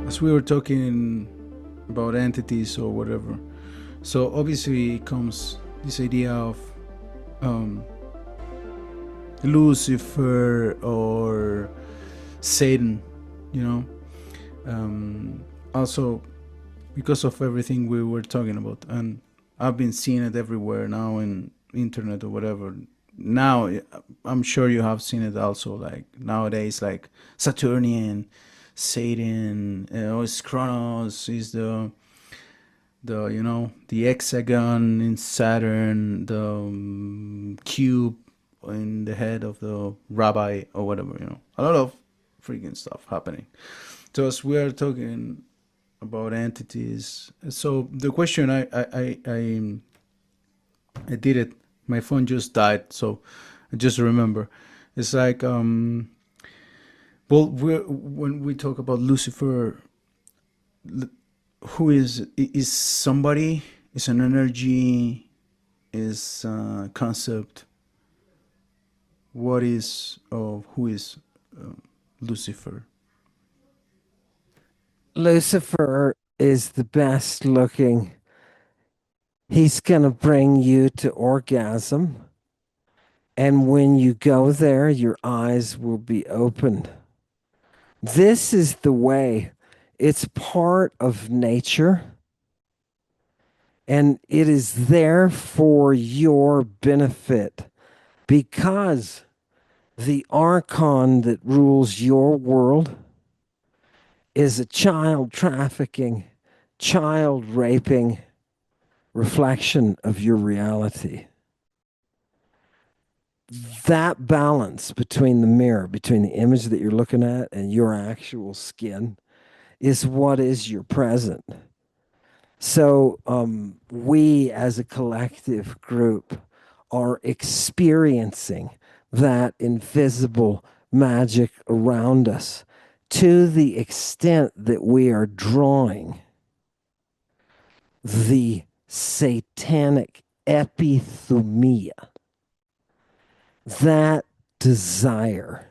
As we were talking about entities or whatever, so obviously comes this idea of Lucifer or Satan, you know. Also because of everything we were talking about, and I've been seeing it everywhere now in internet or whatever. Now I'm sure you have seen it also, like nowadays, like Saturnian, Satan, it's Kronos, is the you know, the hexagon in Saturn, the cube in the head of the rabbi or whatever, you know, a lot of freaking stuff happening. So as we are talking about entities, so the question I did it, my phone just died, so I just remember, it's like well, when we talk about Lucifer, who is somebody, is an energy, is a concept? What is, who is Lucifer? Lucifer is the best looking. He's going to bring you to orgasm. And when you go there, your eyes will be opened. This is the way. It's part of nature. And it is there for your benefit, because the archon that rules your world is a child trafficking, child raping reflection of your reality. That balance between the mirror, between the image that you're looking at and your actual skin, is what is your present. So we as a collective group are experiencing that invisible magic around us to the extent that we are drawing the satanic epithumia, that desire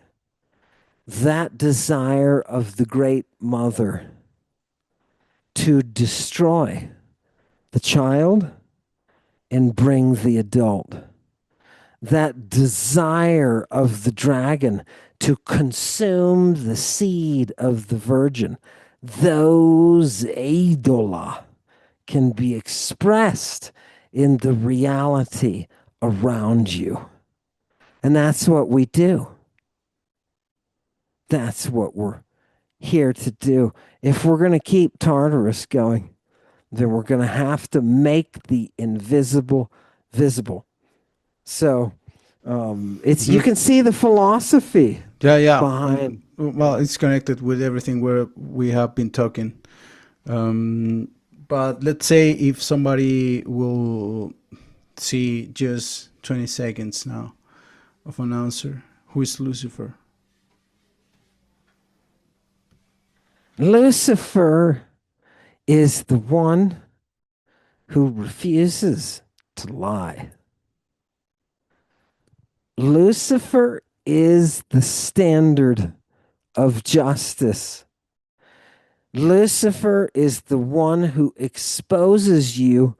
of the Great Mother to destroy the child and bring the adult. That desire of the dragon to consume the seed of the virgin. Those eidola can be expressed in the reality around you. And that's what we do. That's what we're here to do. If we're going to keep Tartarus going, then we're going to have to make the invisible visible. So it's you can see the philosophy behind. Well, it's connected with everything where we have been talking. But let's say if somebody will see just 20 seconds now of an answer, who is Lucifer? Lucifer is the one who refuses to lie. Lucifer is the standard of justice. Lucifer is the one who exposes you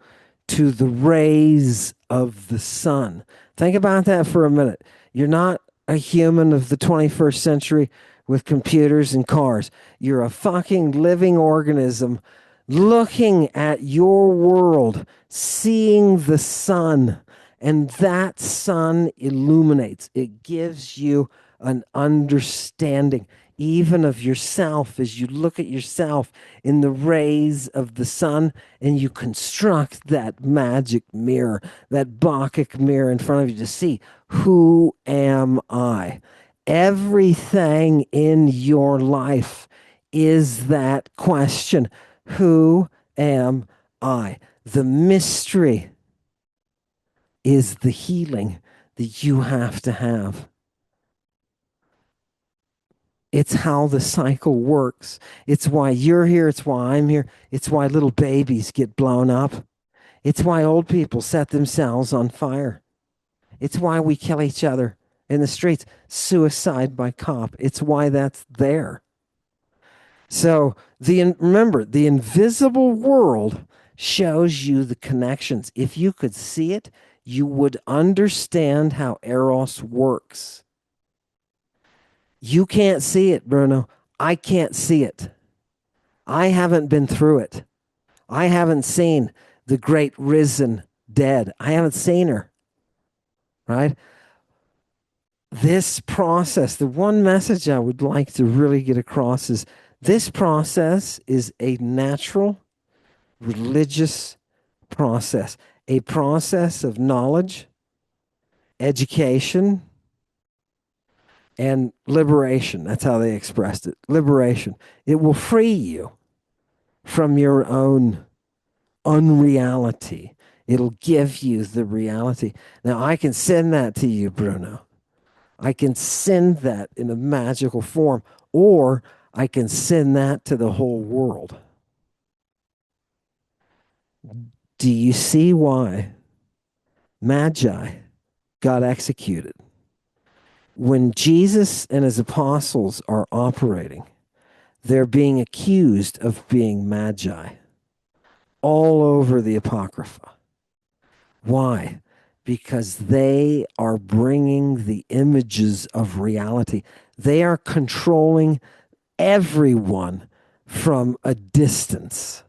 to the rays of the sun. Think about that for a minute. You're not a human of the 21st century with computers and cars. You're a fucking living organism looking at your world, seeing the sun, and that sun illuminates. It gives you an understanding even of yourself as you look at yourself in the rays of the sun, and you construct that magic mirror, that Bacchic mirror in front of you to see, who am I? Everything in your life is that question. Who am I? The mystery is the healing that you have to have. It's how the cycle works. It's why you're here. It's why I'm here. It's why little babies get blown up. It's why old people set themselves on fire. It's why we kill each other in the streets. Suicide by cop. It's why that's there. So remember, the invisible world shows you the connections. If you could see it, you would understand how Eros works. You can't see it, Bruno. I can't see it. I haven't been through it. I haven't seen the great risen dead. I haven't seen her, right? This process, the one message I would like to really get across is this process is a natural religious process, a process of knowledge, education, and liberation. That's how they expressed it. Liberation. It will free you from your own unreality. It'll give you the reality. Now, I can send that to you, Bruno. I can send that in a magical form, or I can send that to the whole world. Do you see why Magi got executed? When Jesus and his apostles are operating, they're being accused of being Magi all over the Apocrypha. Why? Because they are bringing the images of reality. They are controlling everyone from a distance,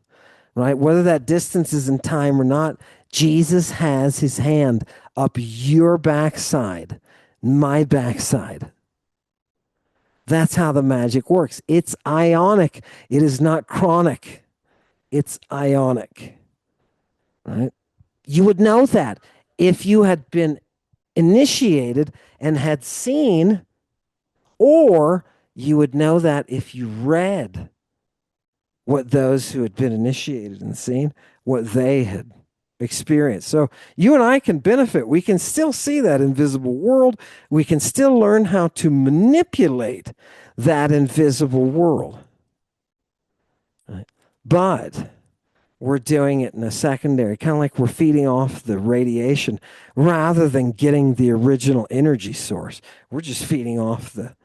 right? Whether that distance is in time or not, Jesus has his hand up your backside, my backside. That's how the magic works. It's ionic. It is not chronic. It's ionic, right? You would know that if you had been initiated and had seen, or you would know that if you read what those who had been initiated and seen, what they had experienced. So you and I can benefit. We can still see that invisible world. We can still learn how to manipulate that invisible world. Right? But we're doing it in a secondary, kind of like we're feeding off the radiation rather than getting the original energy source. We're just feeding off the,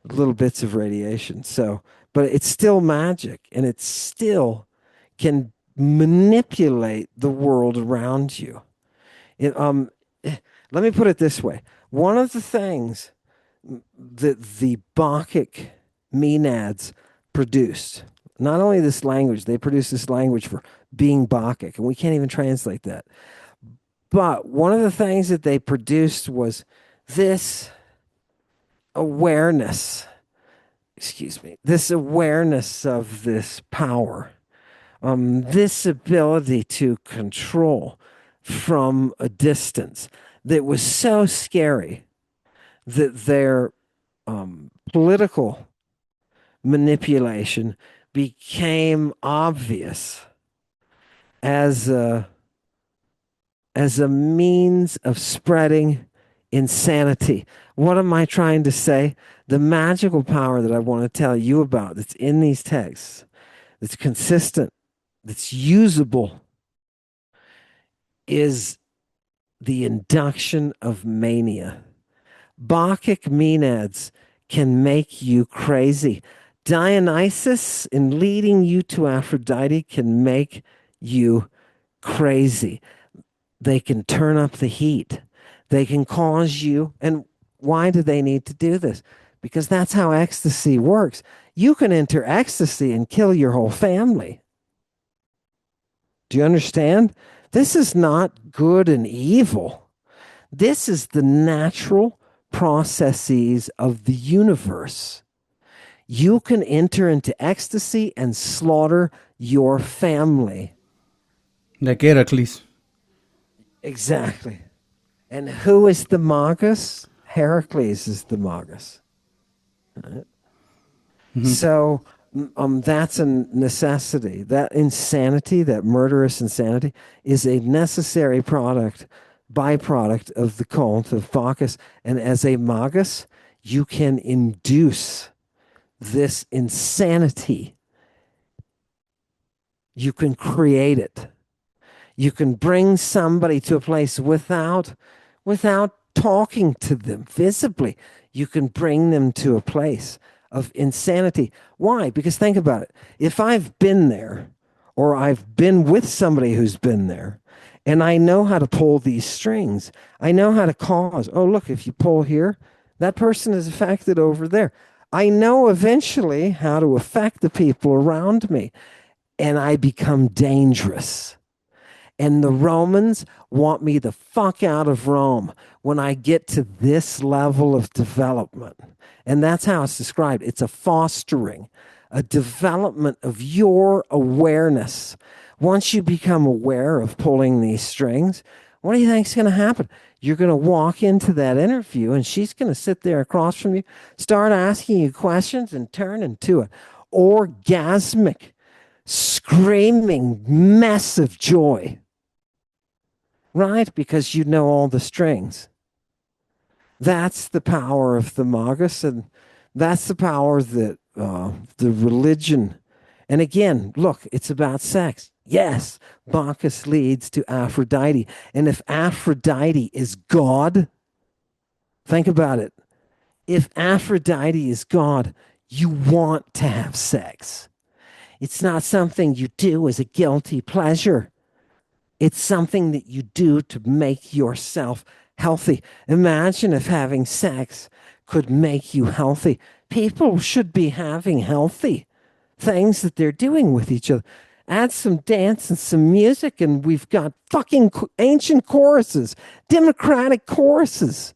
little bits of radiation. So, but it's still magic, and it still can manipulate the world around you. Let me put it this way. One of the things that the Bacchic Maenads produced, not only this language, they produced this language for being Bacchic, and we can't even translate that. But one of the things that they produced was this awareness, this awareness of this power, this ability to control from a distance that was so scary that their political manipulation became obvious as a means of spreading insanity. What am I trying to say? The magical power that I want to tell you about that's in these texts, that's consistent, that's usable, is the induction of mania. Bacchic Maenads can make you crazy. Dionysus, in leading you to Aphrodite, can make you crazy. They can turn up the heat. They can cause you. And why do they need to do this? Because that's how ecstasy works. You can enter ecstasy and kill your whole family. Do you understand? This is not good and evil. This is the natural processes of the universe. You can enter into ecstasy and slaughter your family. Like Heracles. Exactly. And who is the magus? Heracles is the magus. Right? Mm-hmm. So that's a necessity. That insanity, that murderous insanity, is a necessary byproduct of the cult of Bacchus. And as a magus, you can induce this insanity. You can create it. You can bring somebody to a place without without talking to them visibly. You can bring them to a place of insanity. Why? Because think about it. If I've been there, or I've been with somebody who's been there, and I know how to pull these strings, I know how to cause, oh, look, if you pull here, that person is affected over there. I know eventually how to affect the people around me, and I become dangerous. And the Romans want me the fuck out of Rome when I get to this level of development. And that's how it's described. It's a fostering, a development of your awareness. Once you become aware of pulling these strings, what do you think's going to happen? You're going to walk into that interview and she's going to sit there across from you, start asking you questions and turn into an orgasmic, screaming mess of joy. Right? Because you know all the strings. That's the power of the magus, and that's the power that the religion. And again, look, it's about sex. Yes, Bacchus leads to Aphrodite. And if Aphrodite is God, think about it. If Aphrodite is God, you want to have sex. It's not something you do as a guilty pleasure. It's something that you do to make yourself healthy. Imagine if having sex could make you healthy. People should be having healthy things that they're doing with each other. Add some dance and some music, and we've got fucking ancient choruses, democratic choruses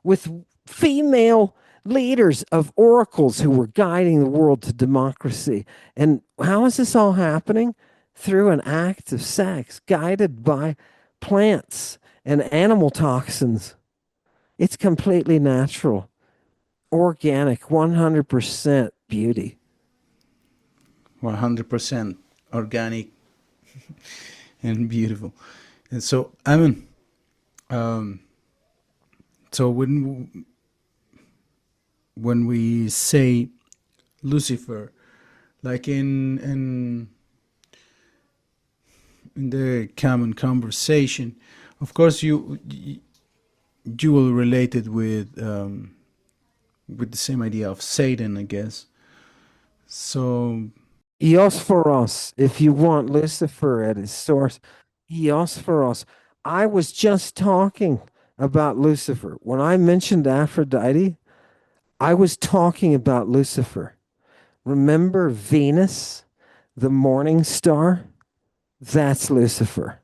with female leaders of oracles who were guiding the world to democracy. And how is this all happening? Through an act of sex guided by plants and animal toxins. It's completely natural, organic, 100% beauty. 100% organic and beautiful. And so, Ammon, so when we say Lucifer, like in the common conversation, of course you will relate it with the same idea of Satan, I guess. So Eos, if you want Lucifer at its source, Eos. I was just talking about Lucifer. When I mentioned Aphrodite, I was talking about Lucifer. Remember Venus, the morning star? That's Lucifer.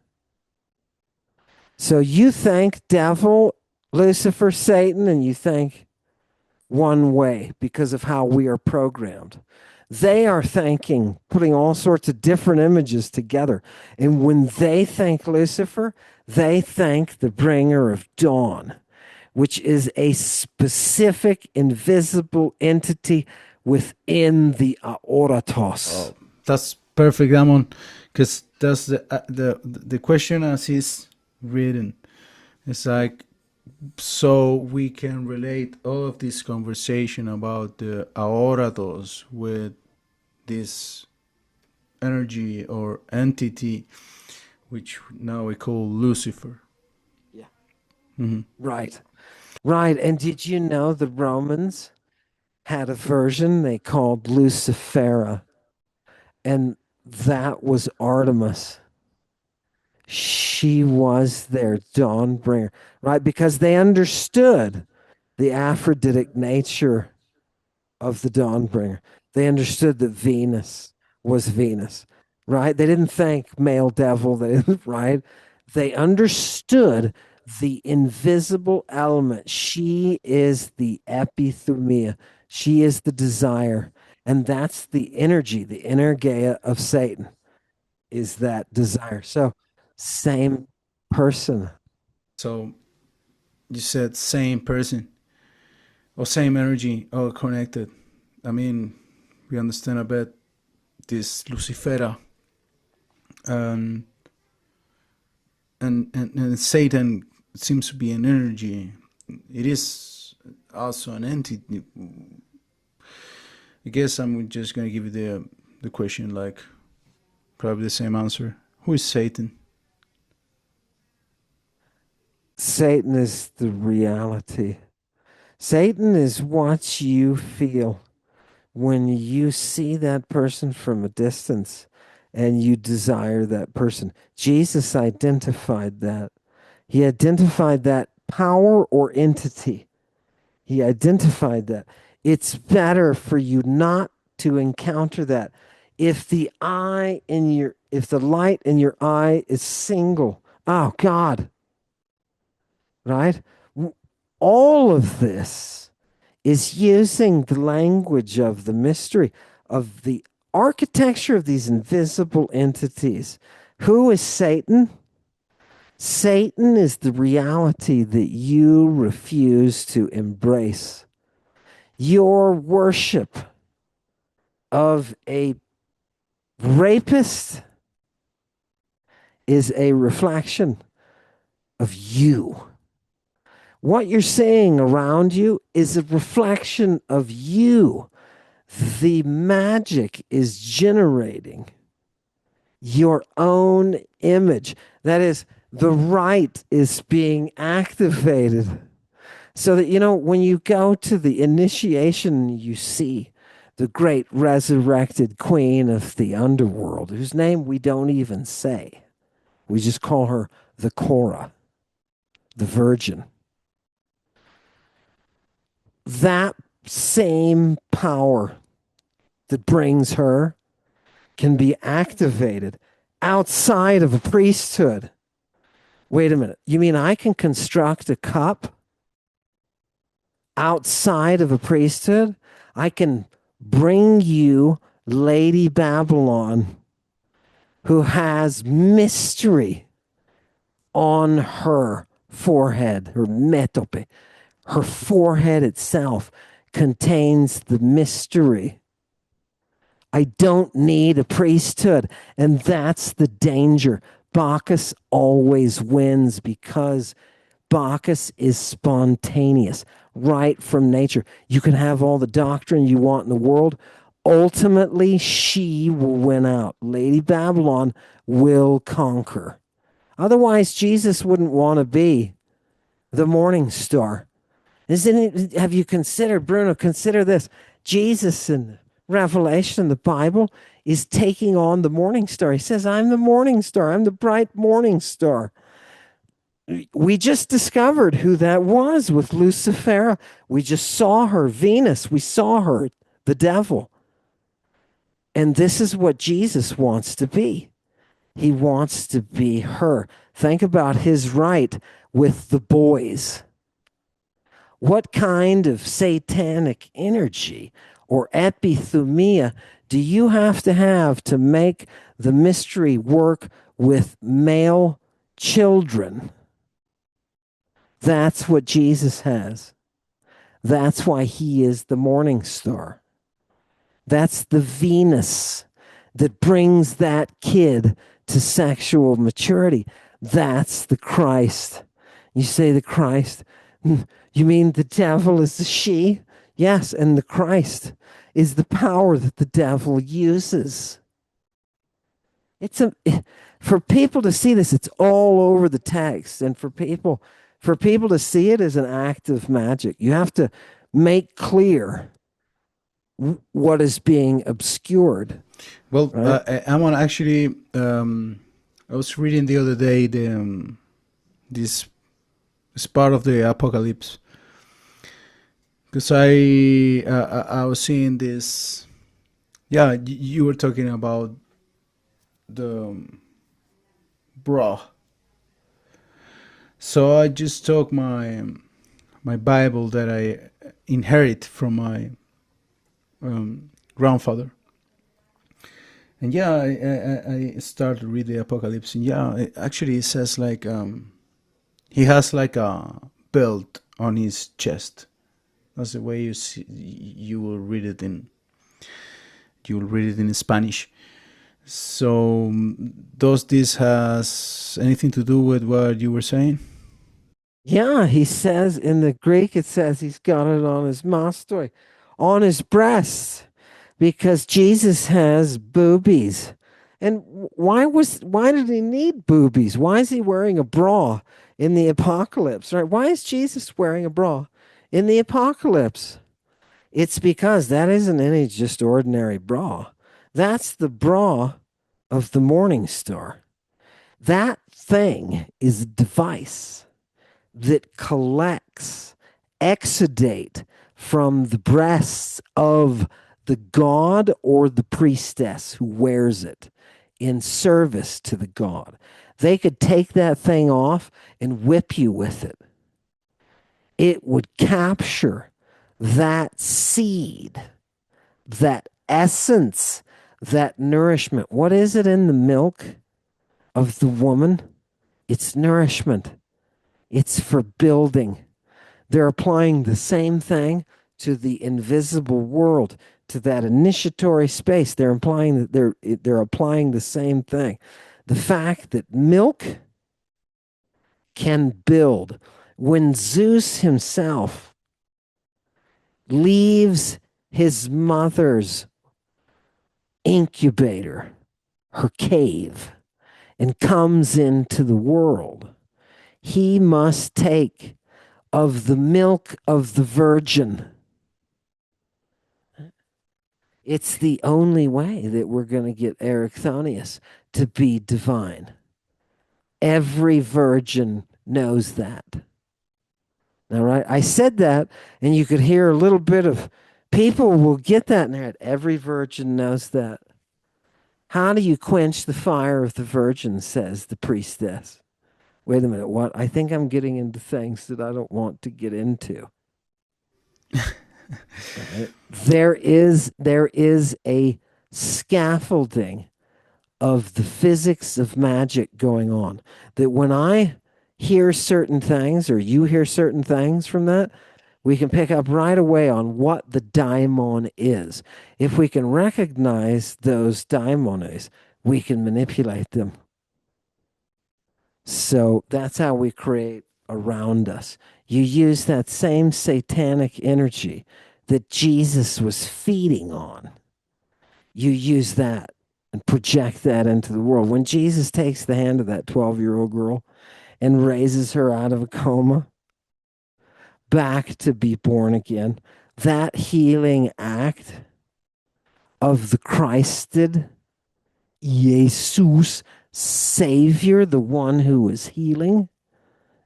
So you think devil, Lucifer, Satan, and you think one way because of how we are programmed. They are thinking, putting all sorts of different images together. And when they think Lucifer, they think the bringer of dawn, which is a specific invisible entity within the aoratos. oh, that's perfect, Ammon, because that's the question as is written. It's like, so we can relate all of this conversation about the aoratos with this energy or entity, which now we call Lucifer. Yeah. Mm-hmm. Right. Right. And did you know the Romans had a version they called Lucifera? And that was Artemis. She was their dawn bringer, right? Because they understood the Aphroditic nature of the dawn bringer. They understood that Venus was Venus, right? They didn't think male devil, right? They understood the invisible element. She is the epithumia. She is the desire. And that's the energy, the energeia of Satan is that desire. So same person. So you said same person or same energy, all connected. I mean, we understand a bit this Lucifera, and and Satan seems to be an energy. It is also an entity. I guess I'm just gonna give you the question, like probably the same answer. Who is Satan? Satan is the reality. Satan is what you feel when you see that person from a distance and you desire that person. Jesus identified that. He identified that power or entity. He identified that. It's better for you not to encounter that. If the light in your eye is single, oh God, right? All of this is using the language of the mystery, of the architecture of these invisible entities. Who is Satan? Satan is the reality that you refuse to embrace. Your worship of a rapist is a reflection of you. What you're seeing around you is a reflection of you. The magic is generating your own image. That is, the right is being activated. So that, when you go to the initiation, you see the great resurrected queen of the underworld, whose name we don't even say. We just call her the Cora, the Virgin. That same power that brings her can be activated outside of a priesthood. Wait a minute. You mean I can construct a cup outside of a priesthood? I can bring you Lady Babylon, who has mystery on her forehead, her metope. Her forehead itself contains the mystery. I don't need a priesthood. And that's the danger. Bacchus always wins because Bacchus is spontaneous, right from nature. You can have all the doctrine you want in the world. Ultimately, she will win out. Lady Babylon will conquer. Otherwise, Jesus wouldn't want to be the morning star. Have you considered, Bruno, consider this. Jesus in Revelation, the Bible, is taking on the morning star. He says, I'm the morning star. I'm the bright morning star. We just discovered who that was with Lucifer. We just saw her, Venus. We saw her, the devil. And this is what Jesus wants to be. He wants to be her. Think about his right with the boys. What kind of satanic energy or epithumia do you have to make the mystery work with male children? That's what Jesus has. That's why he is the morning star. That's the Venus that brings that kid to sexual maturity. That's the Christ. You say the Christ. You mean the devil is the she? Yes, and the Christ is the power that the devil uses. For people to see this, it's all over the text, and for people to see it as an act of magic, you have to make clear what is being obscured. Well, right? Ammon, actually, I was reading the other day this is part of the apocalypse, because I was seeing this. Yeah, you were talking about the bra. So I just took my Bible that I inherit from my grandfather, and yeah, I started to read the apocalypse, and yeah, it says like he has like a belt on his chest. That's the way you will read it in Spanish. So does this has anything to do with what you were saying? Yeah, he says in the Greek, it says he's got it on his mastoi, on his breast, because Jesus has boobies. And why did he need boobies? Why is he wearing a bra in the apocalypse? Right? Why is Jesus wearing a bra in the apocalypse? It's because that isn't any just ordinary bra. That's the bra of the morning star. That thing is a device that collects exudate from the breasts of the god or the priestess who wears it in service to the god. They could take that thing off and whip you with it. It would capture that seed, that essence, that nourishment. What is it in the milk of the woman? It's nourishment. It's for building. They're applying the same thing to the invisible world, to that initiatory space. They're implying that they're applying the same thing. The fact that milk can build. When Zeus himself leaves his mother's incubator, her cave, and comes into the world, he must take of the milk of the virgin. It's the only way that we're going to get Erichthonius to be divine. Every virgin knows that. All right, I said that, and you could hear a little bit of people will get that in their head. Every virgin knows that. How do you quench the fire of the virgin, says the priestess. Wait a minute, what? I think I'm getting into things that I don't want to get into. Right? There is a scaffolding of the physics of magic going on that when I hear certain things or you hear certain things from that, we can pick up right away on what the daimon is. If we can recognize those daimones, we can manipulate them. So that's how we create around us. You use that same satanic energy that Jesus was feeding on. You use that and project that into the world. When Jesus takes the hand of that 12-year-old girl and raises her out of a coma back to be born again, that healing act of the Christed, Jesus, Savior, the one who is healing,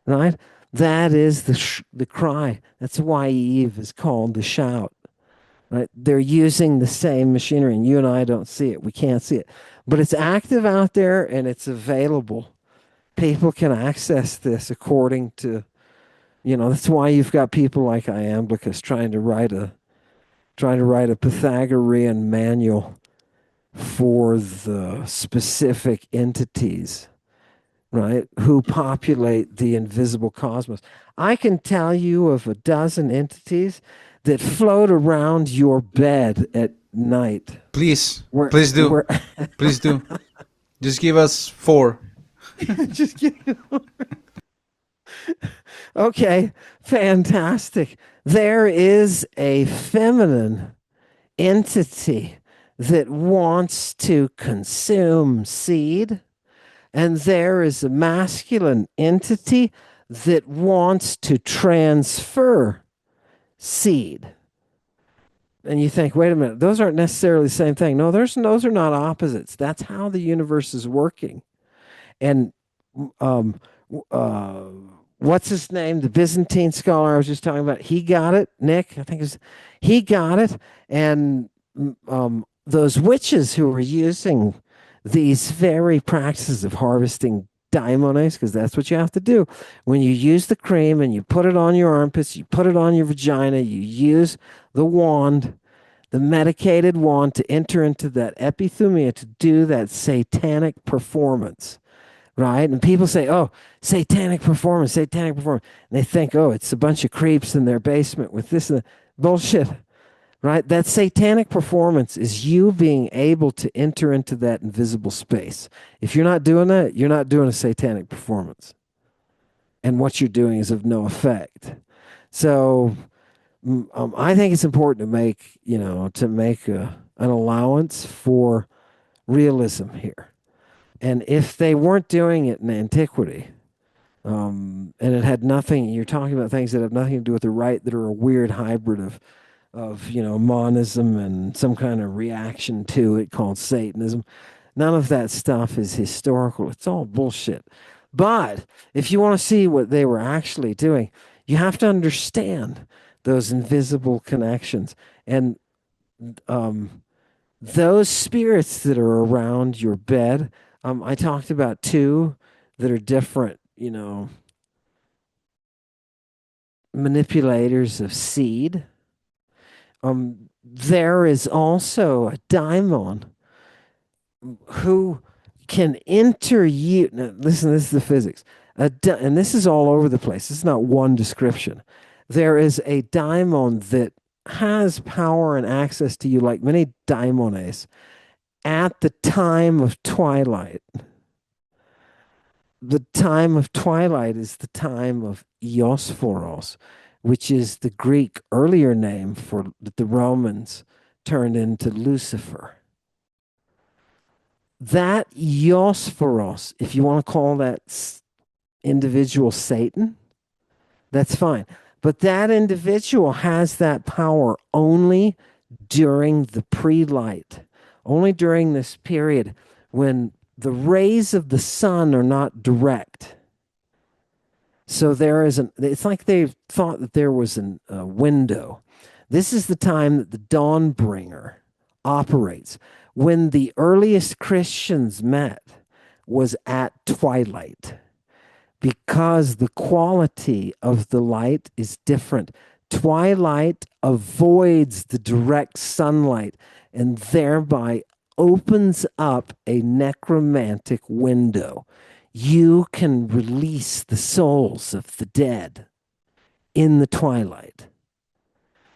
right? That is the cry. That's why Eve is called the shout. Right? They're using the same machinery, and you and I don't see it. We can't see it. But it's active out there and it's available. People can access this according to, that's why you've got people like Iamblichus trying to write a Pythagorean manual for the specific entities, right, who populate the invisible cosmos. I can tell you of a dozen entities that float around your bed at night. Please do. Please do. Just give us 4. Just kidding. Okay, fantastic. There is a feminine entity that wants to consume seed, and there is a masculine entity that wants to transfer seed. And you think, wait a minute, those aren't necessarily the same thing. No, those are not opposites. That's how the universe is working. And what's his name? The Byzantine scholar I was just talking about. He got it. Nick, I think he got it. And those witches who were using these very practices of harvesting daimones, because that's what you have to do. When you use the cream and you put it on your armpits, you put it on your vagina, you use the wand, the medicated wand, to enter into that epithumia, to do that satanic performance. Right? And people say, oh, satanic performance. And they think, oh, it's a bunch of creeps in their basement with this and that. Bullshit. Right? That satanic performance is you being able to enter into that invisible space. If you're not doing that, you're not doing a satanic performance. And what you're doing is of no effect. So I think it's important to make, an allowance for realism here. And if they weren't doing it in antiquity, and it had nothing, you're talking about things that have nothing to do with the right, that are a weird hybrid of monism and some kind of reaction to it called Satanism. None of that stuff is historical. It's all bullshit. But if you want to see what they were actually doing, you have to understand those invisible connections. And those spirits that are around your bed, I talked about two that are different, manipulators of seed. There is also a daimon who can enter you. Now, listen, this is the physics. And this is all over the place. This is not one description. There is a daimon that has power and access to you like many daimones at the time of twilight. The time of twilight is the time of Eosphoros, which is the Greek earlier name for that the Romans turned into Lucifer. That Eosphoros, if you want to call that individual Satan, that's fine. But that individual has that power only during the pre-light, only during this period when the rays of the sun are not direct. So it's like they thought that there was a window. This is the time that the dawn bringer operates. When the earliest Christians met was at twilight, because the quality of the light is different. Twilight avoids the direct sunlight and thereby opens up a necromantic window. You can release the souls of the dead in the twilight.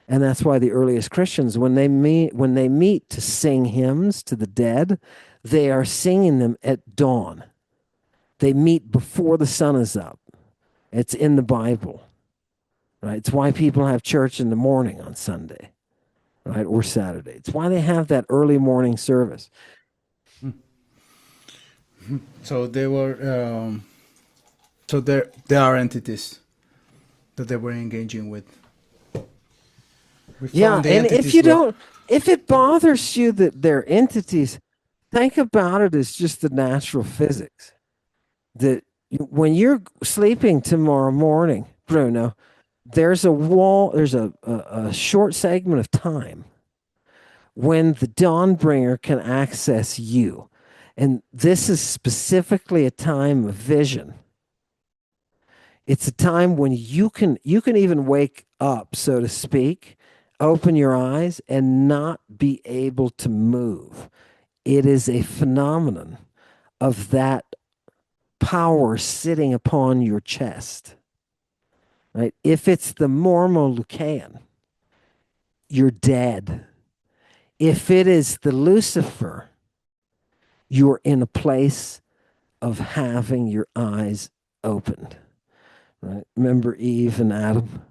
And that's why the earliest Christians, when they meet to sing hymns to the dead, they are singing them at dawn. They meet before the sun is up. It's in the Bible, right? It's why people have church in the morning on Sunday, right? Or Saturday. It's why they have that early morning service. So they were, so there are entities that they were engaging with. Yeah, and if it bothers you that they're entities, think about it as just the natural physics. That when you're sleeping tomorrow morning, Bruno, there's a short segment of time when the Dawnbringer can access you. And this is specifically a time of vision. It's a time when you can even wake up, so to speak, open your eyes and not be able to move. It is a phenomenon of that power sitting upon your chest. Right? If it's the Mormolucaean, you're dead. If it is the Lucifer, you're in a place of having your eyes opened. Right? Remember Eve and Adam?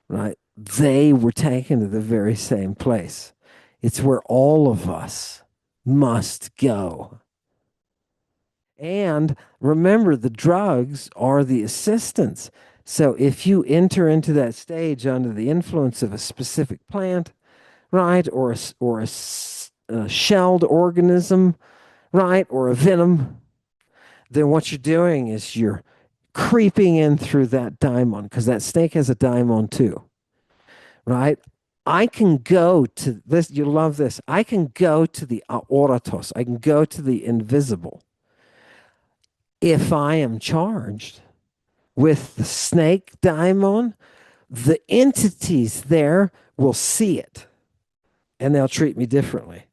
Right? They were taken to the very same place. It's where all of us must go. And remember, the drugs are the assistants. So if you enter into that stage under the influence of a specific plant, right, or a shelled organism, right, or a venom, then what you're doing is you're creeping in through that daimon, because that snake has a daimon too, right? I can go to this, you love this, I can go to the aoratos, I can go to the invisible. If I am charged with the snake daimon, the entities there will see it and they'll treat me differently.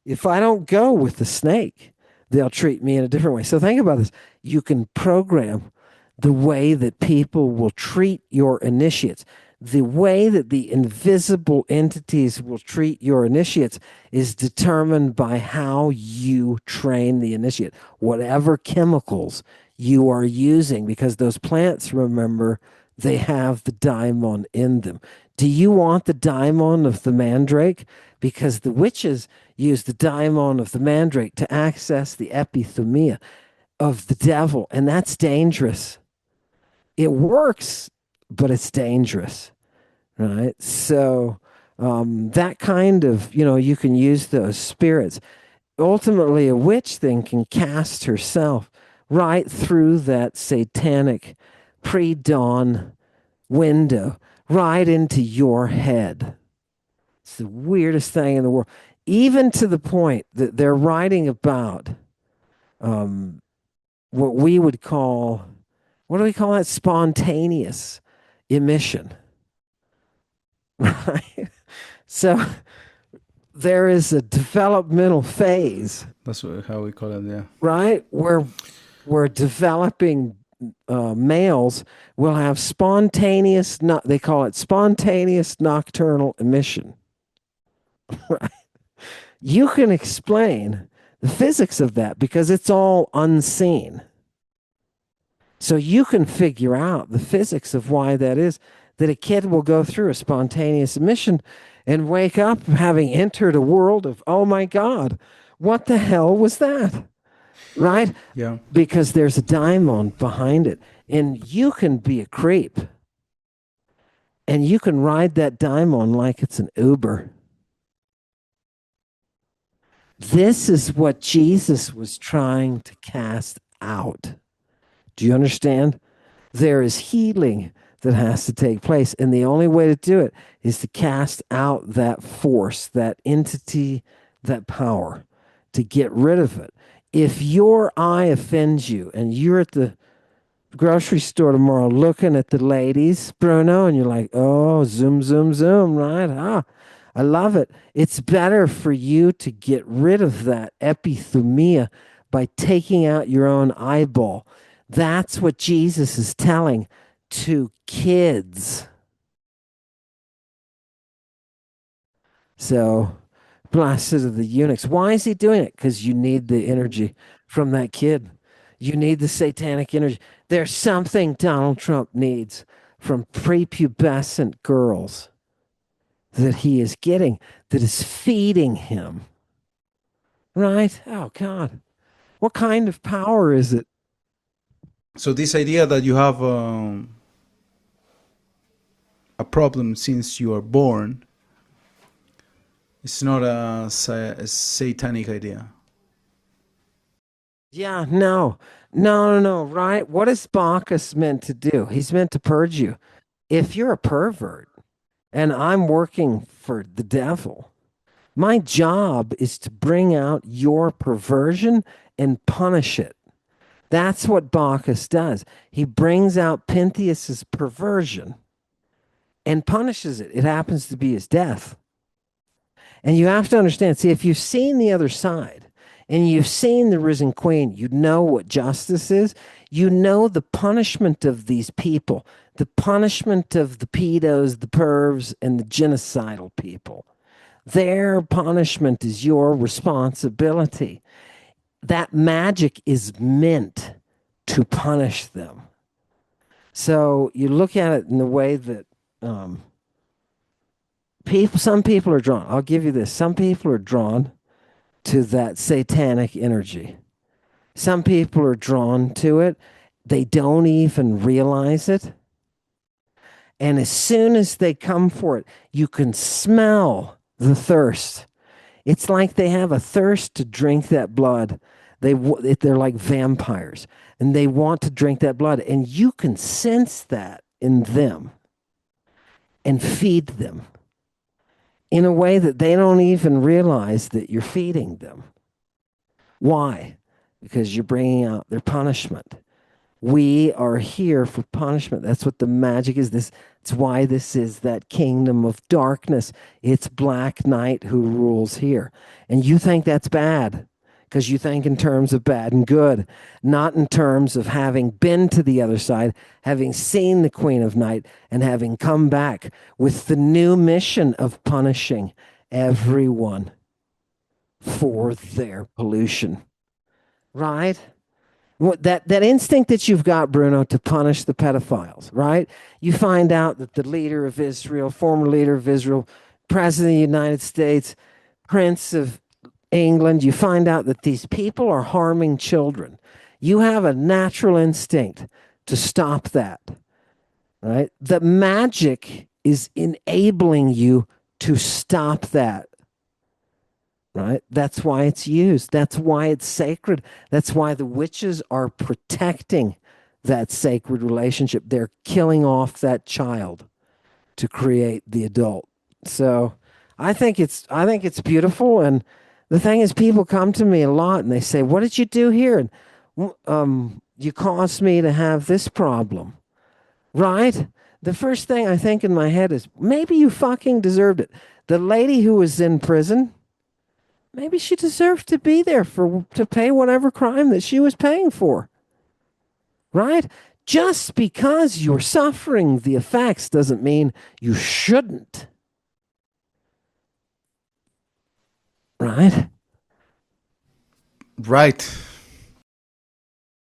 If I don't go with the snake, they'll treat me in a different way. So think about this. You can program the way that people will treat your initiates. The way that the invisible entities will treat your initiates is determined by how you train the initiate, whatever chemicals you are using, because those plants, remember, they have the daimon in them. Do you want the daimon of the mandrake? Because the witches use the daimon of the mandrake to access the epithumia of the devil, and that's dangerous. It works, but it's dangerous, right? So that kind of, you can use those spirits. Ultimately, a witch then can cast herself right through that satanic pre-dawn window, right into your head. It's the weirdest thing in the world, even to the point that they're writing about what we would call, what do we call that? Spontaneous emission, right? So there is a developmental phase. That's how we call it, yeah. Right? Where developing males will have spontaneous, they call it spontaneous nocturnal emission. Right? You can explain the physics of that because it's all unseen. So you can figure out the physics of why that is, that a kid will go through a spontaneous emission and wake up having entered a world of, oh my God, what the hell was that? Right? Yeah. Because there's a daimon behind it. And you can be a creep. And you can ride that daimon like it's an Uber. This is what Jesus was trying to cast out. Do you understand? There is healing that has to take place. And the only way to do it is to cast out that force, that entity, that power, to get rid of it. If your eye offends you and you're at the grocery store tomorrow looking at the ladies, Bruno, and you're like, oh, zoom, zoom, zoom, right? I love it. It's better for you to get rid of that epithumia by taking out your own eyeball. That's what Jesus is telling to kids. So, blessed are the eunuchs. Why is he doing it? Because you need the energy from that kid. You need the satanic energy. There's something Donald Trump needs from prepubescent girls that he is getting, that is feeding him. Right? Oh, God. What kind of power is it? So this idea that you have a problem since you are born, it's not a satanic idea. Yeah, no, right? What is Bacchus meant to do? He's meant to purge you. If you're a pervert and I'm working for the devil, my job is to bring out your perversion and punish it. That's what Bacchus does. He brings out Pentheus's perversion and punishes it. It happens to be his death. And you have to understand, see, if you've seen the other side and you've seen the risen queen, you know what justice is. You know the punishment of these people, the punishment of the pedos, the pervs, and the genocidal people. Their punishment is your responsibility. That magic is meant to punish them. So you look at it in the way that some people are drawn. I'll give you this. Some people are drawn to that satanic energy. Some people are drawn to it. They don't even realize it. And as soon as they come for it, you can smell the thirst. It's like they have a thirst to drink that blood. They're like vampires, and they want to drink that blood. And you can sense that in them and feed them in a way that they don't even realize that you're feeding them. Why? Because you're bringing out their punishment. We are here for punishment. That's what the magic is. It's why this is that kingdom of darkness. It's Black Knight who rules here. And you think that's bad because you think in terms of bad and good, not in terms of having been to the other side, having seen the Queen of Night, and having come back with the new mission of punishing everyone for their pollution. Right? That instinct that you've got, Bruno, to punish the pedophiles, right? You find out that the leader of Israel, former leader of Israel, president of the United States, prince of England, you find out that these people are harming children. You have a natural instinct to stop that, right? The magic is enabling you to stop that, right? That's why it's used. That's why it's sacred. That's why the witches are protecting that sacred relationship. They're killing off that child to create the adult. So I think it's beautiful. And the thing is, people come to me a lot and they say, "What did you do here?" And you caused me to have this problem, right? The first thing I think in my head is, maybe you fucking deserved it. The lady who was in prison, maybe she deserved to be there to pay whatever crime that she was paying for, right? Just because you're suffering the effects doesn't mean you shouldn't, right? Right.